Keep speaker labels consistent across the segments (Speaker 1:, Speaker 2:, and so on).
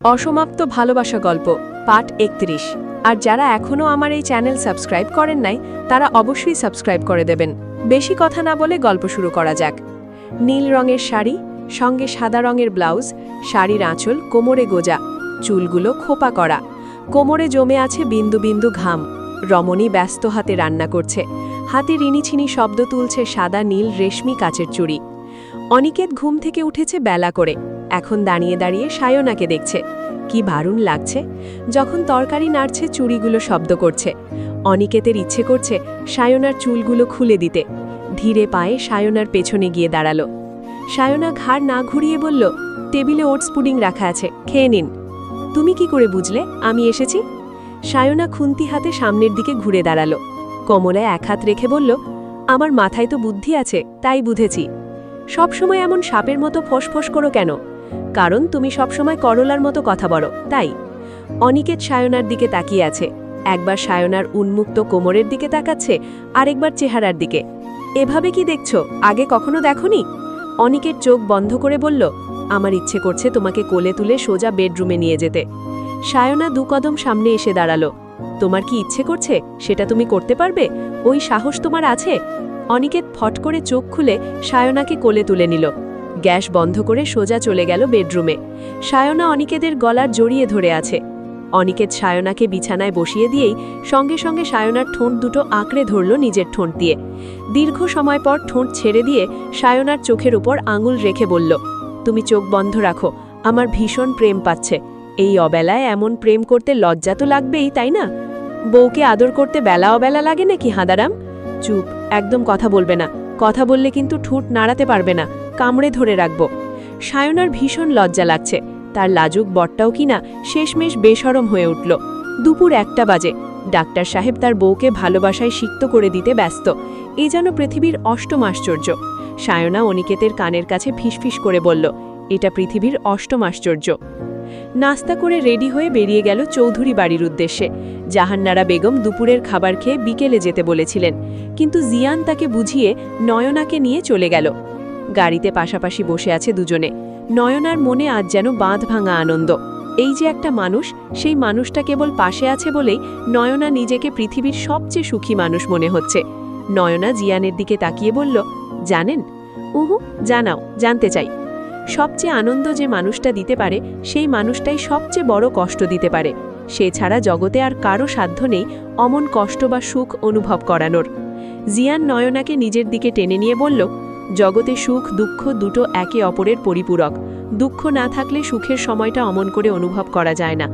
Speaker 1: অসমাপ্ত ভালোবাসা গল্প পার্ট ৩১। আর যারা এখনও আমার এই চ্যানেল সাবস্ক্রাইব করেন নাই তারা অবশ্যই সাবস্ক্রাইব করে দেবেন। বেশি কথা না বলে গল্প শুরু করা যাক। নীল রঙের শাড়ি, সঙ্গে সাদা রঙের ব্লাউজ, শাড়ির আঁচল কোমরে গোজা, চুলগুলো খোপা করা, কোমরে জমে আছে বিন্দু বিন্দু ঘাম। রমণী ব্যস্ত হাতে রান্না করছে, হাতে রিনিছিনি শব্দ তুলছে সাদা নীল রেশমি কাচের চুড়ি। অনিকেত ঘুম থেকে উঠেছে বেলা করে, এখন দাঁড়িয়ে দাঁড়িয়ে সায়নাকে দেখছে। কি দারুণ লাগছে, যখন তরকারি নাড়ছে চুড়িগুলো শব্দ করছে। অনিকেতের ইচ্ছে করছে সায়নার চুলগুলো খুলে দিতে। ধীরে পায়ে সায়নার পেছনে গিয়ে দাঁড়ালো। সায়না ঘাড় না ঘুরিয়ে বলল, টেবিলে ওটস পুডিং রাখা আছে, খেয়ে নিন। তুমি কি করে বুঝলে আমি এসেছি? সায়না খুন্তি হাতে সামনের দিকে ঘুরে দাঁড়ালো, কোমরে এক হাত রেখে বলল, আমার মাথায় তো বুদ্ধি আছে, তাই বুঝেছি। সবসময় এমন সাপের মতো ফোঁস করো কেন? কারণ তুমি সবসময় করলার মতো কথা বলো, তাই। অনিকেত সায়নার দিকে তাকিয়ে আছে, একবার সায়নার উন্মুক্ত কোমরের দিকে তাকাচ্ছে, আরেকবার চেহারার দিকে। এভাবে কি দেখছো, আগে কখনো দেখোনি? অনিকেত চোখ বন্ধ করে বলল, আমার ইচ্ছে করছে তোমাকে কোলে তুলে সোজা বেডরুমে নিয়ে যেতে। সায়না ২ কদম সামনে এসে দাঁড়ালো। তোমার কি ইচ্ছে করছে সেটা তুমি করতে পারবে? ওই সাহস তোমার আছে? অনিকেত ফট করে চোখ খুলে সায়নাকে কোলে তুলে নিল। গ্যাস বন্ধ করে সোজা চলে গেল বেডরুমে। সায়না অনিকেতের গলার জড়িয়ে ধরে আছে। অনিকেত সায়নাকে বিছানায় বসিয়ে দিয়েই সঙ্গে সঙ্গে সায়নার ঠোঁট দুটো আঁকড়ে ধরল নিজের ঠোঁট দিয়ে। দীর্ঘ সময় পর ঠোঁট ছেড়ে দিয়ে সায়নার চোখের উপর আঙুল রেখে বলল, তুমি চোখ বন্ধ রাখো, আমার ভীষণ প্রেম পাচ্ছে। এই অবেলায় এমন প্রেম করতে লজ্জা তো লাগবেই, তাই না? বউকে আদর করতে বেলা অবেলা লাগে নাকি হাঁদারাম? চুপ, একদম কথা বলবে না। কথা বললে কিন্তু ঠোঁট নাড়াতে পারবে না, কামড়ে ধরে রাখব। সায়নার ভীষণ লজ্জা লাগছে, তার লাজুক বরটাও কিনা শেষমেশ বেশরম হয়ে উঠল। দুপুর ১টা বাজে। ডাক্তার সাহেব তার বউকে ভালোবাসায় সিক্ত করে দিতে ব্যস্ত। এ যেন পৃথিবীর অষ্টম আশ্চর্য। সায়না অনিকেতের কানের কাছে ফিসফিস করে বলল, এটা পৃথিবীর অষ্টম আশ্চর্য। নাস্তা করে রেডি হয়ে বেরিয়ে গেল চৌধুরী বাড়ির উদ্দেশ্যে। জাহান্নারা বেগম দুপুরের খাবার খেয়ে বিকেলে যেতে বলেছিলেন, কিন্তু জিয়ান তাকে বুঝিয়ে নয়নাকে নিয়ে চলে গেল। গাড়িতে পাশাপাশি বসে আছে দুজনে। নয়নার মনে আজ যেন বাঁধ ভাঙা আনন্দ। এই যে একটা মানুষ, সেই মানুষটা কেবল পাশে আছে বলেই নয়না নিজেকে পৃথিবীর সবচেয়ে সুখী মানুষ মনে হচ্ছে। নয়না জিয়ানের দিকে তাকিয়ে বলল, জানেন? উহু, জানাও, জানতে চাই। সবচেয়ে আনন্দ যে মানুষটা দিতে পারে, সেই মানুষটাই সবচেয়ে বড় কষ্ট দিতে পারে। সে ছাড়া জগতে আর কারো সাধ্য নেই অমন কষ্ট বা সুখ অনুভব করানোর। জিয়ান নয়নাকে নিজের দিকে টেনে নিয়ে বলল, জগতে সুখ দুঃখ দুটো একে অপরের পরিপূরক। দুঃখ না থাকলে সুখের সময়টা অমন করে অনুভব করা যায় না।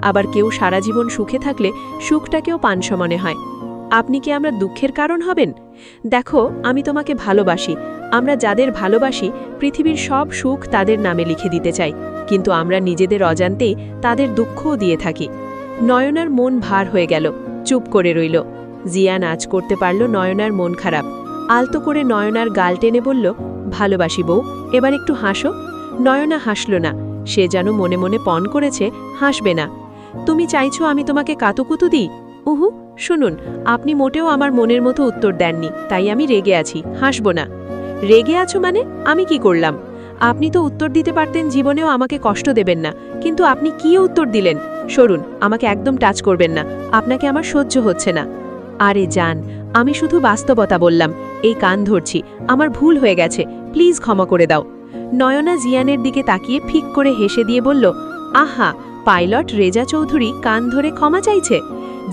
Speaker 1: আবার কেউ সারা জীবন সুখে থাকলে সুখটাকেও পানসা মনে হয়। আপনি কি আমরা দুঃখের কারণ হবেন? দেখো, আমি তোমাকে ভালোবাসি। আমরা যাদের ভালোবাসি পৃথিবীর সব সুখ তাদের নামে লিখে দিতে চাই, কিন্তু আমরা নিজেদের অজান্তেই তাদের দুঃখও দিয়ে থাকি। নয়নার মন ভার হয়ে গেল, চুপ করে রইল। জিয়ান আজ করতে পারল নয়নার মন খারাপ। আলতো করে নয়নার গাল টেনে বলল, ভালোবাসি বউ, এবার একটু হাসো। নয়না হাসল না, সে যেন মনে মনে পণ করেছে হাসবে না। তুমি চাইছো আমি তোমাকে কাতুকুতু দিই? উহু, শুনুন, আপনি মোটেও আমার মনের মতো উত্তর দেননি, তাই আমি রেগে আছি, হাসব না। রেগে আছো মানে? আমি কি করলাম? আপনি তো উত্তর দিতে পারতেন জীবনেও আমাকে কষ্ট দেবেন না, কিন্তু আপনি কি উত্তর দিলেন? সরুন, আমাকে একদম টাচ করবেন না, আপনাকে আমার সহ্য হচ্ছে না। আরে জান, আমি শুধু বাস্তবতা বললাম, এই কান ধরছি, আমার ভুল হয়ে গেছে, প্লিজ ক্ষমা করে দাও। নয়না জিয়ানের দিকে তাকিয়ে ফিক করে হেসে দিয়ে বলল, আহা, পাইলট রেজা চৌধুরী কান ধরে ক্ষমা চাইছে?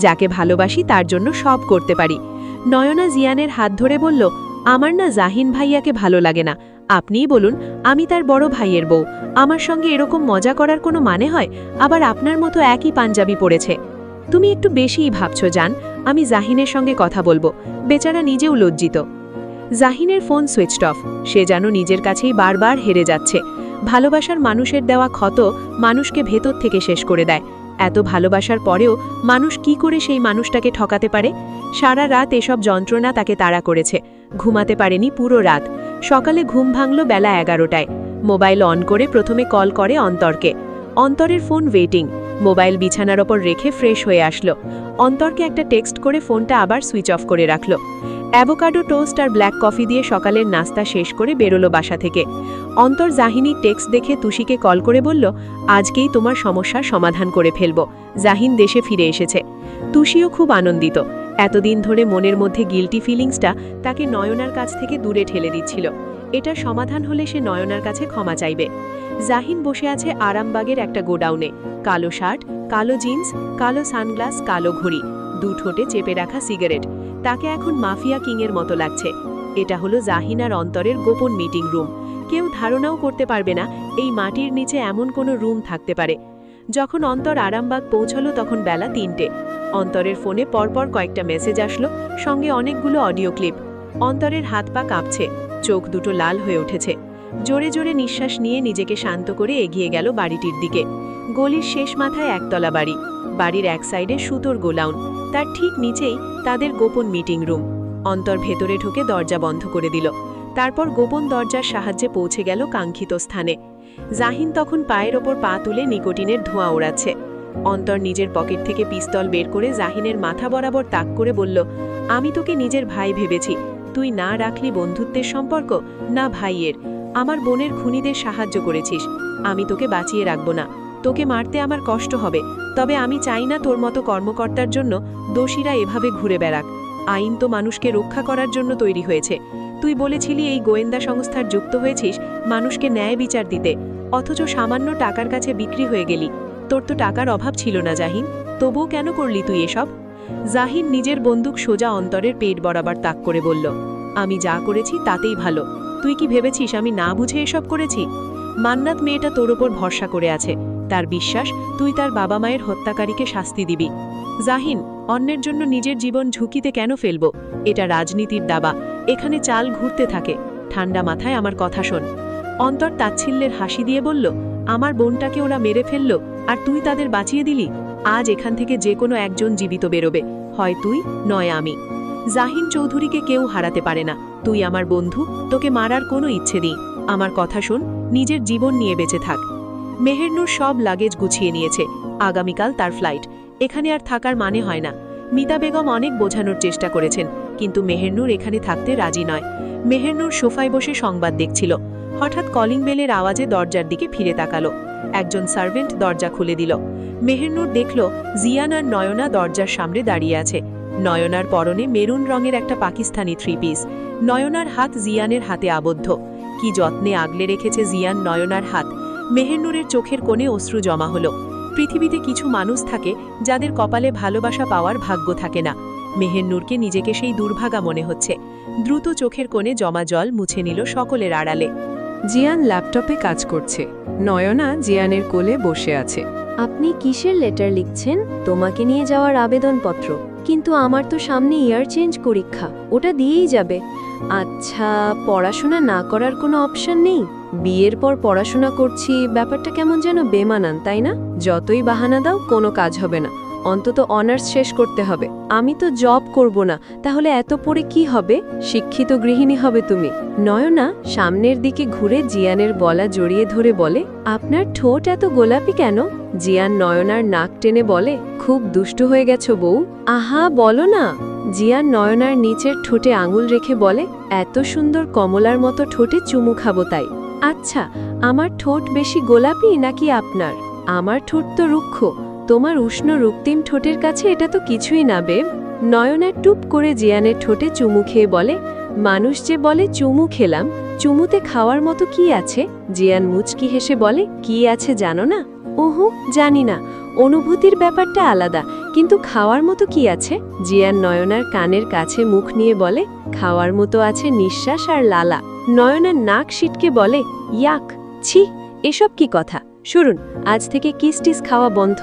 Speaker 1: যাকে ভালোবাসি তার জন্য সব করতে পারি। নয়না জিয়ানের হাত ধরে বলল, আমার না জাহিন ভাইয়াকে ভালো লাগে না। আপনিই বলুন, আমি তার বড় ভাইয়ের বউ, আমার সঙ্গে এরকম মজা করার কোনো মানে হয়? আবার আপনার মতো একই পাঞ্জাবি পরেছে। তুমি একটু বেশিই ভাবছো জান। আমি জাহিনের সঙ্গে কথা বলবো, বেচারা নিজেও লজ্জিত। জাহিনের ফোন সুইচড অফ, সে যেন নিজের কাছেই বারবার হেরে যাচ্ছে। ভালোবাসার মানুষের দেওয়া ক্ষত মানুষকে ভেতর থেকে শেষ করে দেয়। এত ভালোবাসার পরেও মানুষ কি করে সেই মানুষটাকে ঠকাতে পারে? সারা রাত এসব যন্ত্রণা তাকে তাড়া করেছে, ঘুমাতে পারেনি পুরো রাত। সকালে ঘুম ভাঙল বেলা 11টায়। মোবাইল অন করে প্রথমে কল করে অন্তরকে। অন্তরের ফোন ওয়েটিং। মোবাইল বিছানার ওপর রেখে ফ্রেশ হয়ে আসলো। অন্তরকে একটা টেক্সট করে ফোনটা আবার সুইচ অফ করে রাখল। অ্যাভোকাডো টোস্ট আর ব্ল্যাক কফি দিয়ে সকালের নাস্তা শেষ করে বেরোলো বাসা থেকে। অন্তর জাহিনীর টেক্সট দেখে তুষিকে কল করে বলল, আজকেই তোমার সমস্যার সমাধান করে ফেলব, জাহিন দেশে ফিরে এসেছে। তুষিও খুব আনন্দিত। এতদিন ধরে মনের মধ্যে গিল্টি ফিলিংসটা তাকে নয়নার কাছ থেকে দূরে ঠেলে দিচ্ছিল। এটার সমাধান হলে সে নয়নার কাছে ক্ষমা চাইবে। জাহিন বসে আছে আরামবাগের একটা গোডাউনে, কালো শার্ট, কালো জিন্স, কালো সানগ্লাস, কালো ঘড়ি, দু ঠোঁটে চেপে রাখা সিগারেট। তাকে এখন মাফিয়া কিংয়ের মতো লাগছে। এটা হলো জাহিন আর অন্তরের গোপন মিটিং রুম। কেউ ধারণাও করতে পারবে না এই মাটির নিচে এমন কোনো রুম থাকতে পারে। যখন অন্তর আরামবাগ পৌঁছলো তখন বেলা ৩টে। অন্তরের ফোনে পরপর কয়েকটা মেসেজ আসলো, সঙ্গে অনেকগুলো অডিও ক্লিপ। অন্তরের হাত পা কাঁপছে, চোখ দুটো লাল হয়ে উঠেছে। জোরে জোরে নিঃশ্বাস নিয়ে নিজেকে শান্ত করে এগিয়ে গেল বাড়িটির দিকে। গলির শেষ মাথায় একতলা বাড়ি। বাড়ির এক সাইডে সুতোর গোলাউন, তার ঠিক নিচেই তাদের গোপন মিটিং রুম। অন্তর ভেতরে ঢুকে দরজা বন্ধ করে দিল। তারপর গোপন দরজার সাহায্যে পৌঁছে গেল কাঙ্ক্ষিত স্থানে। জাহিন তখন পায়ের ওপর পা তুলে নিকোটিনের ধোঁয়া ওড়াচ্ছে। অন্তর নিজের পকেট থেকে পিস্তল বের করে জাহিনের মাথা বরাবর তাক করে বলল, আমি তোকে নিজের ভাই ভেবেছি, তুই না রাখলি বন্ধুত্বের সম্পর্ক, না ভাইয়ের। আমার বোনের খুনিদের সাহায্য করেছিস, আমি তোকে বাঁচিয়ে রাখব না। তোকে মারতে আমার কষ্ট হবে, তবে আমি চাই না তোর মতো কর্মকর্তার জন্য দোষীরা এভাবে ঘুরে বেড়াক। আইন তো মানুষকে রক্ষা করার জন্য তৈরি হয়েছে। তুই বলেছিলি এই গোয়েন্দা সংস্থার যুক্ত হয়েছিস মানুষকে ন্যায় বিচার দিতে, অথচ সামান্য টাকার কাছে বিক্রি হয়ে গেলি। তোর তো টাকার অভাব ছিল না জাহিন, তবুও কেন করলি তুই এসব? জাহিন নিজের বন্দুক সোজা অন্তরের পেট বরাবর তাক করে বলল, আমি যা করেছি তাতেই ভালো। তুই কি ভেবেছিস আমি না বুঝে এসব করেছি? মান্নাত মেয়েটা তোর ওপর ভরসা করে আছে, তার বিশ্বাস তুই তার বাবা মায়ের হত্যাকারীকে শাস্তি দিবি। জাহিন, অন্যের জন্য নিজের জীবন ঝুঁকিতে কেন ফেলব? এটা রাজনীতির দাবা, এখানে চাল ঘুরতে থাকে। ঠান্ডা মাথায় আমার কথা শোন। অন্তর তাচ্ছিল্যের হাসি দিয়ে বলল, আমার বোনটাকে ওরা মেরে ফেলল আর তুই তাদের বাঁচিয়ে দিলি। আজ এখান থেকে যে কোনো একজন জীবিত বেরোবে, হয় তুই নয় আমি। জাহিন চৌধুরীকে কেউ হারাতে পারে না। তুই আমার বন্ধু, তোকে মারার কোনো ইচ্ছে নেই। আমার কথা শোন, নিজের জীবন নিয়ে বেঁচে থাক। মেহেরনুর সব লাগেজ গুছিয়ে নিয়েছে, আগামীকাল তার ফ্লাইট। এখানে আর থাকার মানে হয় না। মিতা বেগম অনেক বোঝানোর চেষ্টা করেছেন, কিন্তু মেহেরনুর এখানে থাকতে রাজি নয়। মেহেরনুর সোফায় বসে সংবাদ দেখছিল। হঠাৎ কলিং বেলের আওয়াজে দরজার দিকে ফিরে তাকালো। একজন সার্ভেন্ট দরজা খুলে দিল। মেহেরনুর দেখল জিয়ান আর নয়না দরজার সামনে দাঁড়িয়ে আছে। নয়নার পরনে মেরুন রঙের একটা পাকিস্তানি 3 পিস। নয়নার হাত জিয়ানের হাতে আবদ্ধ। কি যত্নে আগলে রেখেছে জিয়ান নয়নার হাত। মেহেরনুরের চোখের কোণে অশ্রু জমা হলো। পৃথিবীতে কিছু মানুষ থাকে যাদের কপালে ভালোবাসা পাওয়ার ভাগ্য থাকে না। মেহেরনুরকে নিজেকে সেই দুর্ভাগা মনে হচ্ছে। দ্রুত চোখের কোণে জমা জল মুছে নিল সকলের আড়ালে।
Speaker 2: জিয়ান ল্যাপটপে কাজ করছে। নয়না জিয়ানের কোলে বসে আছে।
Speaker 3: আপনি কিসের লেটার লিখছেন? তোমাকে নিয়ে যাওয়ার আবেদনপত্র। কিন্তু আমার তো সামনে ইয়ার চেঞ্জ পরীক্ষা, ওটা দিয়েই যাবে। আচ্ছা, পড়াশোনা না করার কোনো অপশন নেই? বিয়ের পর পড়াশোনা করছি, ব্যাপারটা কেমন যেন বেমানান, তাই না? যতই বাহানা দাও কোনো কাজ হবে না, অন্তত অনার্স শেষ করতে হবে। আমি তো জব করব না, তাহলে এত পড়ে কি হবে? শিক্ষিত গৃহিণী হবে তুমি। নয়না সামনের দিকে ঘুরে জিয়ানের গলা জড়িয়ে ধরে বলে, আপনার ঠোঁট এত গোলাপি কেন? জিয়ান নয়নার নাক টেনে বলে, খুব দুষ্ট হয়ে গেছো বউ। আহা বলো না। জিয়ান নয়নার নিচের ঠোঁটে আঙুল রেখে বলে, এত সুন্দর কমলার মতো ঠোঁটে চুমু খাবো তাই। আচ্ছা, আমার ঠোঁট বেশি গোলাপি নাকি আপনার? আমার ঠোঁট তো রুক্ষ, তোমার উষ্ণ রক্তিম ঠোঁটের কাছে এটা তো কিছুই না বেব। নয়না টুপ করে জিয়ানের ঠোঁটে চুমু খেয়ে বলে, মানুষ যে বলে চুমু খেলাম, চুমুতে খাওয়ার মতো কি আছে? জিয়ান মুচকি হেসে বলে, কি আছে জানো না? ওহো, জানি না। অনুভূতির ব্যাপারটা আলাদা, কিন্তু খাওয়ার মতো কি আছে? জিয়ান নয়নার কানের কাছে মুখ নিয়ে বলে, খাওয়ার মতো আছে নিঃশ্বাস আর লালা। নয়নার নাক সিটকে বলে, ইয়াক, ছি, এসব কি কথা? শুনুন, আজ থেকে কিস-টিস খাওয়া বন্ধ।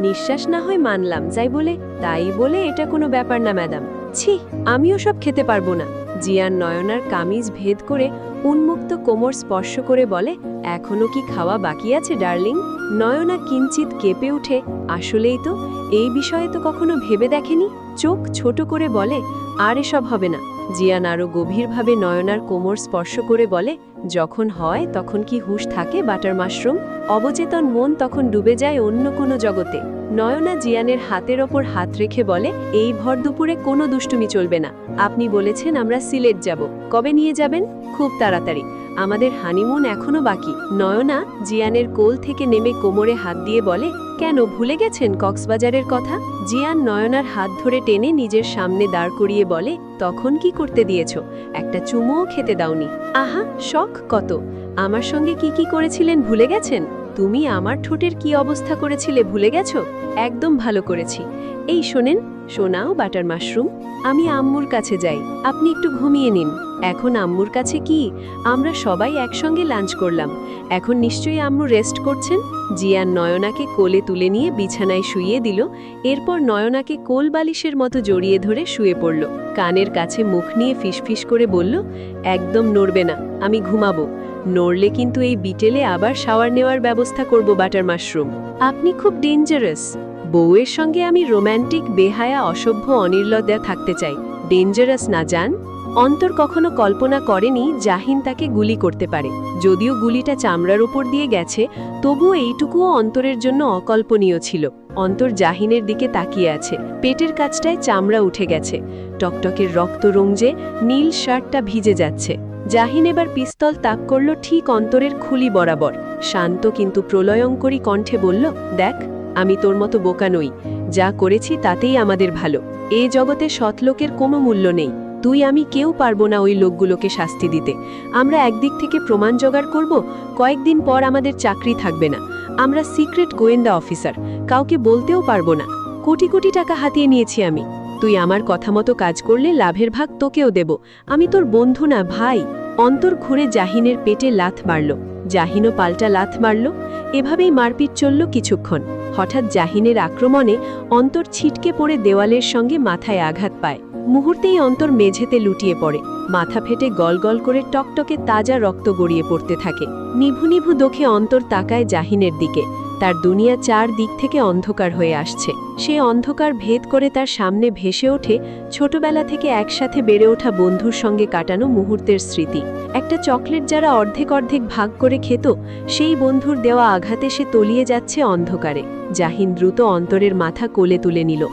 Speaker 3: নিঃশ্বাস না হয় মানলাম, যাই বলে তাই বলে এটা কোনো ব্যাপার না ম্যাডাম। ছি, আমিও সব খেতে পারবো না। জিয়ান নয়নার কামিজ ভেদ করে উন্মুক্ত কোমর স্পর্শ করে বলে, এখনো কি খাওয়া বাকি আছে ডার্লিং? নয়না কিঞ্চিত কেঁপে উঠে, আসলেই তো, এই বিষয়ে তো কখনো ভেবে দেখেনি। চোখ ছোট করে বলে, আর এসব হবে না। জিয়ান আরও গভীরভাবে নয়নার কোমর স্পর্শ করে বলে, যখন হয় তখন কি হুঁশ থাকে বাটার মাশরুম? অবচেতন মন তখন ডুবে যায় অন্য কোনো জগতে। নয়না জিয়ানের হাতের ওপর হাত রেখে বলে, এই ভর দুপুরে কোনো দুষ্টুমি চলবে না। আপনি বলেছেন আমরা সিলেট যাব, কবে নিয়ে যাবেন? খুব তাড়াতাড়ি, আমাদের হানিমুন এখনো বাকি। নয়না জিয়ানের কোল থেকে নেমে কোমরে হাত দিয়ে বলে, কেন ভুলে গেছেন কক্সবাজারের কথা? জিয়ান নয়নার হাত ধরে টেনে নিজের সামনে দাঁড় করিয়ে বলে, তখন কি করতে দিয়েছ? একটা চুমুও খেতে দাওনি। আহা, শখ কত! আমার সঙ্গে কি কি করেছিলেন ভুলে গেছেন? তুমি আমার ঠোঁটের কি অবস্থা করেছিলে ভুলে গেছো? একদম ভালো করেছি। এই শোনেন, শোনাও বাটার মাশরুম, আমি আম্মুর কাছে যাই, আপনি একটু ঘুমিয়ে নিন। এখন আম্মুর কাছে কি? আমরা সবাই একসঙ্গে লাঞ্চ করলাম, এখন নিশ্চয়ই আম্মু রেস্ট করছেন। জিয়ান নয়নাকে কোলে তুলে নিয়ে বিছানায় শুইয়ে দিল, এরপর নয়নাকে কোল বালিশের মতো জড়িয়ে ধরে শুয়ে পড়ল। কানের কাছে মুখ নিয়ে ফিসফিস করে বলল, একদম নড়বে না, আমি ঘুমাবো। নড়লে কিন্তু এই বিটেলে আবার শাওয়ার নেওয়ার ব্যবস্থা করব বাটার মাশরুম। আপনি খুব ডেঞ্জারাস। বউয়ের সঙ্গে আমি রোম্যান্টিক, বেহায়া, অসভ্য, অনির্লজ্জা থাকতে চাই, ডেঞ্জারাস না জান। অন্তর কখনো কল্পনা করেনি জাহিন তাকে গুলি করতে পারে। যদিও গুলিটা চামড়ার উপর দিয়ে গেছে, তবুও এইটুকুও অন্তরের জন্য অকল্পনীয় ছিল। অন্তর জাহিনের দিকে তাকিয়ে আছে, পেটের কাছটায় চামড়া উঠে গেছে, টকটকের রক্ত রঞ্জে নীল শার্টটা ভিজে যাচ্ছে। জাহিন এবার পিস্তল তাক করল ঠিক অন্তরের খুলি বরাবর। শান্ত কিন্তু প্রলয়ঙ্করী কণ্ঠে বলল, দেখ, আমি তোর মতো বোকা নই, যা করেছি তাতেই আমাদের ভালো। এ জগতে সৎলোকের কোনো মূল্য নেই, তুই আমি কেউ পারবো না ওই লোকগুলোকে শাস্তি দিতে। আমরা একদিক থেকে প্রমাণ জোগাড় করব, কয়েকদিন পর আমাদের চাকরি থাকবে না। আমরা সিক্রেট গোয়েন্দা অফিসার, কাউকে বলতেও পারবো না। কোটি কোটি টাকা হাতিয়ে নিয়েছি আমি, তুই আমার কথা মতো কাজ করলে লাভের ভাগ তোকেও দেব। আমি তোর বন্ধু না, ভাই। অন্তর ঘুরে জাহিনের পেটে লাথ মারল, জাহিনও পাল্টা লাথ মারল। এভাবেই মারপিট চলল কিছুক্ষণ। হঠাৎ জাহিনের আক্রমণে অন্তর ছিটকে পড়ে দেওয়ালের সঙ্গে মাথায় আঘাত পায়। মুহূর্তেই অন্তর মেঝেতে লুটিয়ে পড়ে, মাথা ফেটে গলগল করে টকটকে তাজা রক্ত গড়িয়ে পড়তে থাকে। নিভু নিভু দোখে অন্তর তাকায় জাহিনের দিকে। তার দুনিয়া চার দিক থেকে অন্ধকার হয়ে আসছে। সে অন্ধকার ভেদ করে তার সামনে ভেসে ওঠে ছোটবেলা থেকে একসাথে বেড়ে ওঠা বন্ধুর সঙ্গে কাটানো মুহূর্তের স্মৃতি। একটা চকলেট যারা অর্ধেক অর্ধেক ভাগ করে খেত, সেই বন্ধুর দেওয়া আঘাতে সে তলিয়ে যাচ্ছে অন্ধকারে। জাহিন দ্রুত অন্তরের মাথা কোলে তুলে নিল,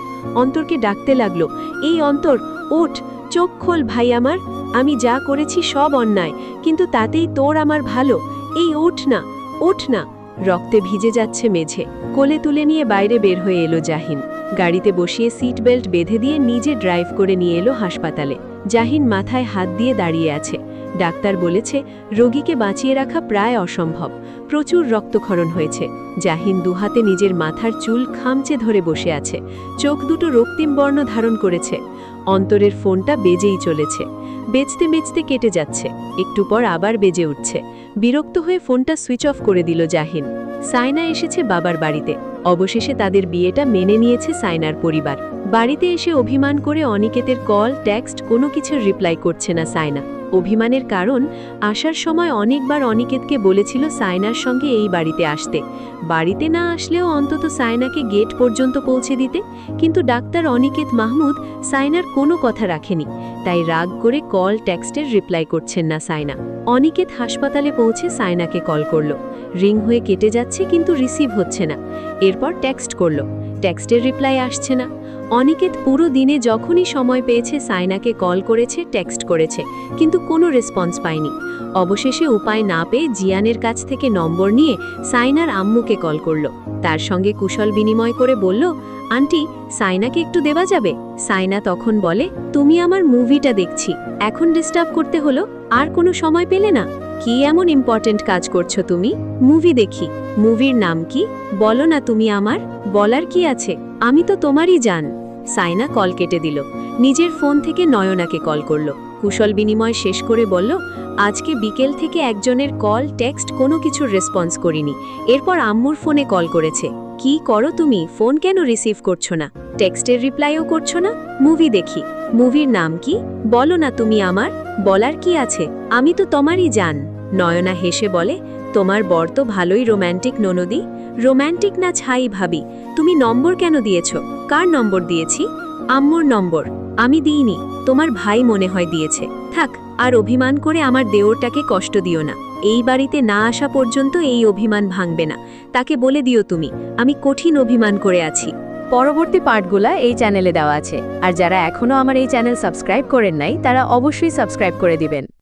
Speaker 3: অন্তরকে ডাকতে লাগলো, এই অন্তর, ওঠ, চোখ খোল ভাই আমার। আমি যা করেছি সব অন্যায়, কিন্তু তাতেই তোর আমার ভালো। এই ওঠ না, ওঠ না। রক্তে ভিজে যাচ্ছে মেঝে। কোলে তুলে নিয়ে বাইরে বের হয়ে এলো জাহিন। গাড়িতে বসিয়ে সিট বেল্ট বেঁধে দিয়ে নিজে ড্রাইভ করে নিয়ে এলো হাসপাতালে। জাহিন মাথায় হাত দিয়ে দাঁড়িয়ে আছে। ডাক্তার বলেছে রোগীকে বাঁচিয়ে রাখা প্রায় অসম্ভব, প্রচুর রক্তক্ষরণ হয়েছে। জাহিন দুহাতে নিজের মাথার চুল খামচে ধরে বসে আছে, চোখ দুটো রক্তিম বর্ণ ধারণ করেছে। অন্তরের ফোনটা বেজেই চলেছে, বেচতে বেচতে কেটে যাচ্ছে, একটু পর আবার বেজে উঠছে। বিরক্ত হয়ে ফোনটা সুইচ অফ করে দিল জাহিন। সাইনা এসেছে বাবার বাড়িতে। অবশেষে তাদের বিয়েটা মেনে নিয়েছে সাইনার পরিবার। বাড়িতে এসে অভিমান করে অনিকেতের কল, টেক্সট কোনো কিছুর রিপ্লাই করছে না সাইনা। অভিমানের কারণ, আসার সময় অনেকবার অনিকেতকে বলেছিল সাইনার সঙ্গে এই বাড়িতে আসতে, বাড়িতে না আসলেও অন্তত সাইনাকে গেট পর্যন্ত পৌঁছে দিতে। কিন্তু ডাক্তার অনিকেত মাহমুদ সাইনার কোনো কথা রাখেনি, তাই রাগ করে কল, টেক্সটের রিপ্লাই করছেন না সাইনা। অনিকেত হাসপাতালে পৌঁছে সাইনাকে কল করল, রিং হয়ে কেটে যাচ্ছে কিন্তু রিসিভ হচ্ছে না। এরপর টেক্সট করল, টেক্সটের রিপ্লাই আসছে না। অনিকেত পুরো দিনে যখনই সময় পেয়েছে সাইনাকে কল করেছে, টেক্সট করেছে, কিন্তু কোনো রেসপন্স পায়নি। অবশেষে উপায় না পেয়ে জিয়ানের কাছ থেকে নম্বর নিয়ে সাইনার আম্মুকে কল করল। তার সঙ্গে কুশল বিনিময় করে বলল, আন্টি, সাইনাকে একটু দেওয়া যাবে? সাইনা তখন বলে, তুমি আমার মুভিটা দেখছি, এখন ডিস্টার্ব করতে হলো? আর কোনো সময় পেলে না? কি এমন ইম্পর্টেন্ট কাজ করছো তুমি? মুভি দেখি। মুভির নাম কি বলো না তুমি আমার? বলার কি আছে, আমি তো তোমারই জান। সাইনা কল কেটে দিল, নিজের ফোন থেকে নয়নাকে কল করল। কুশল বিনিময় শেষ করে বলল, আজকে বিকেল থেকে একজনের কল, টেক্সট কোনো কিছুর রেসপন্স করিনি। এরপর আম্মুর ফোনে কল করেছে। কি করো তুমি? ফোন কেন রিসিভ করছো না? টেক্সটের রিপ্লাইও করছো না? মুভি দেখি। মুভির নাম কি বলো না তুমি আমার? বলার কি আছে, আমি তো তোমারই জান। নয়না হেসে বলে, তোমার বর তো ভালোই রোম্যান্টিক ননদি। রোম্যান্টিক না ছাই ভাবি, তুমি নম্বর কেন দিয়েছ? কার নম্বর দিয়েছি? আম্মুর নম্বর। আমি দিইনি, তোমার ভাই মনে হয় দিয়েছে। থাক, আর অভিমান করে আমার দেওরটাকে কষ্ট দিও না। এই বাড়িতে না আসা পর্যন্ত এই অভিমান ভাঙবে না। তাকে বলে দিও তুমি আমি কঠিন অভিমান করে আছি।
Speaker 1: পরবর্তী পার্টগুলা এই চ্যানেলে দেওয়া আছে আর যারা এখনো আমার এই চ্যানেল সাবস্ক্রাইব করেন নাই তারা অবশ্যই সাবস্ক্রাইব করে দিবেন।